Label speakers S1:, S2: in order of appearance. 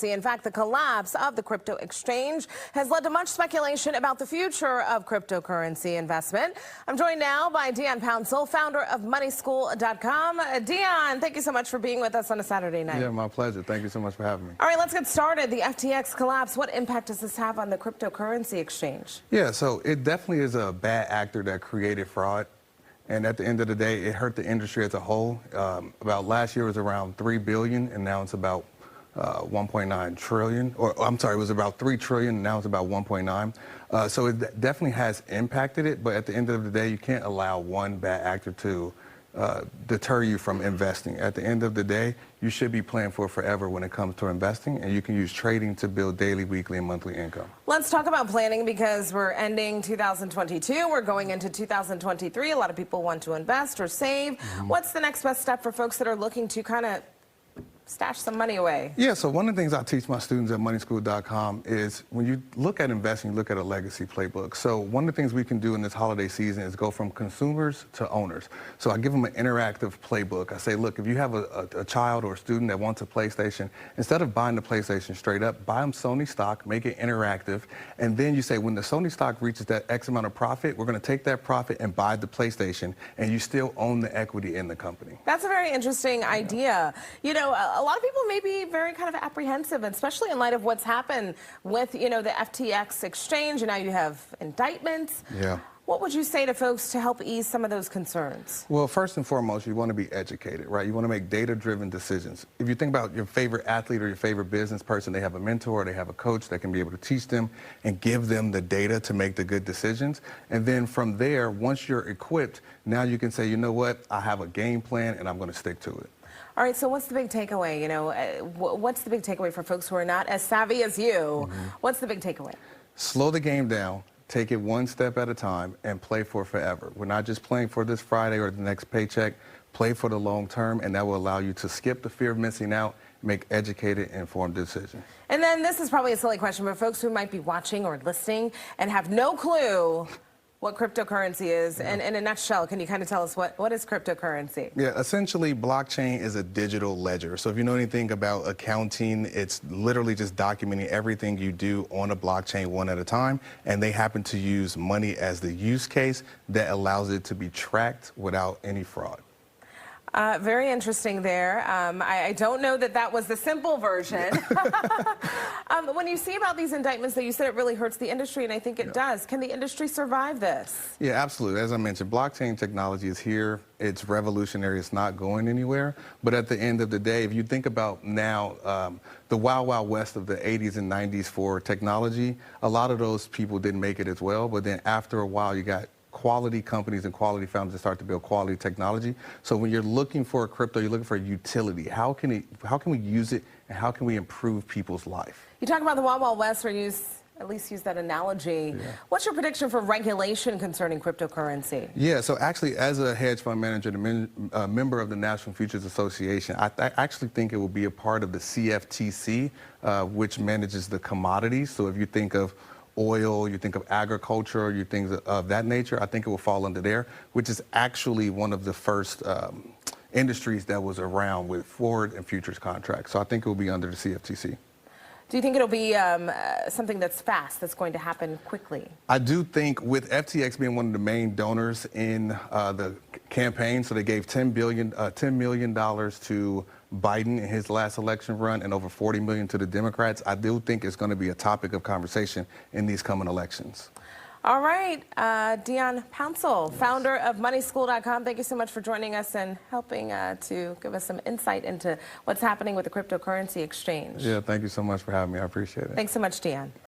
S1: cryptocurrency. In fact, the collapse of the crypto exchange has led to much speculation about the future of cryptocurrency investment. I'm joined now by Deon Pouncil, founder of MoneySchool.com. Deon, thank you so much for being with us on a Saturday night.
S2: Yeah, my pleasure. Thank you so much for having me.
S1: All right, let's get started. The FTX collapse, what impact does this have on the cryptocurrency exchange?
S2: Yeah, so it definitely is a bad actor that created fraud. And at the end of the day, it hurt the industry as a whole. About last year was around $3 billion, and now it's about 1.9 trillion. Or I'm sorry, it was about 3 trillion, and now it's about 1.9. So it definitely has impacted it. But at the end of the day, you can't allow one bad actor to deter you from investing. At the end of the day, you should be planning for forever when it comes to investing, and you can use trading to build daily, weekly, and monthly income.
S1: Let's talk about planning, because we're ending 2022. We're going into 2023. A lot of people want to invest or save. What's the next best step for folks that are looking to kind of stash some money away?
S2: Yeah, so one of the things I teach my students at MoneySchool.com is when you look at investing, you look at a legacy playbook. So one of the things we can do in this holiday season is go from consumers to owners. So I give them an interactive playbook. I say, look, if you have a child or a student that wants a PlayStation, instead of buying the PlayStation straight up, buy them Sony stock, make it interactive, and then you say, when the Sony stock reaches that X amount of profit, we're going to take that profit and buy the PlayStation, and you still own the equity in the company.
S1: That's a very interesting idea. You know, a lot of people may be very kind of apprehensive, especially in light of what's happened with, the FTX exchange, and now you have indictments.
S2: Yeah.
S1: What would you say to folks to help ease some of those concerns?
S2: Well, first and foremost, you want to be educated, right? You want to make data-driven decisions. If you think about your favorite athlete or your favorite business person, they have a mentor, they have a coach that can be able to teach them and give them the data to make the good decisions. And then from there, once you're equipped, now you can say, you know what, I have a game plan and I'm going to stick to it.
S1: All right, so what's the big takeaway? What's the big takeaway for folks who are not as savvy as you? What's the big takeaway?
S2: Slow the game down, take it one step at a time, and play for forever. We're not just playing for this Friday or the next paycheck. Play for the long term, and that will allow you to skip the fear of missing out, make educated, informed decisions. And
S1: then this is probably a silly question, but folks who might be watching or listening and have no clue what cryptocurrency is, and in a nutshell, can you kind of tell us what is cryptocurrency?
S2: Yeah, essentially, blockchain is a digital ledger. So if you know anything about accounting, it's literally just documenting everything you do on a blockchain one at a time, and they happen to use money as the use case that allows it to be tracked without any fraud.
S1: Very interesting there. I don't know that was the simple version. When you see about these indictments, that you said it really hurts the industry, and I think it does. Can the industry survive this? Yeah,
S2: absolutely. As I mentioned, blockchain technology is here. It's revolutionary. It's not going anywhere. But at the end of the day, if you think about now, the wild, wild west of the 80s and 90s for technology, a lot of those people didn't make it as well. But then after a while, you got quality companies and quality founders that start to build quality technology. So when you're looking for a crypto, you're looking for a utility. How can we use it, and how can we improve people's life?
S1: You talk about the Wild Wild West, or at least use that analogy. Yeah. What's your prediction for regulation concerning cryptocurrency?
S2: Yeah, so actually, as a hedge fund manager and a member of the National Futures Association, I actually think it will be a part of the CFTC, which manages the commodities. So if you think of oil, you think of agriculture, you think of that nature, I think it will fall under there, which is actually one of the first industries that was around with forward and futures contracts. So I think it will be under the CFTC.
S1: Do you think it'll be something that's fast, that's going to happen quickly?
S2: I do think, with FTX being one of the main donors in the campaign, so they gave $10 million to Biden in his last election run and over $40 million to the Democrats. I do think it's going to be a topic of conversation in these coming elections.
S1: All right, Deon Pouncil, founder of MoneySchool.com, thank you so much for joining us and helping to give us some insight into what's happening with the cryptocurrency exchange.
S2: Yeah, thank you so much for having me. I appreciate it.
S1: Thanks so much, Deon.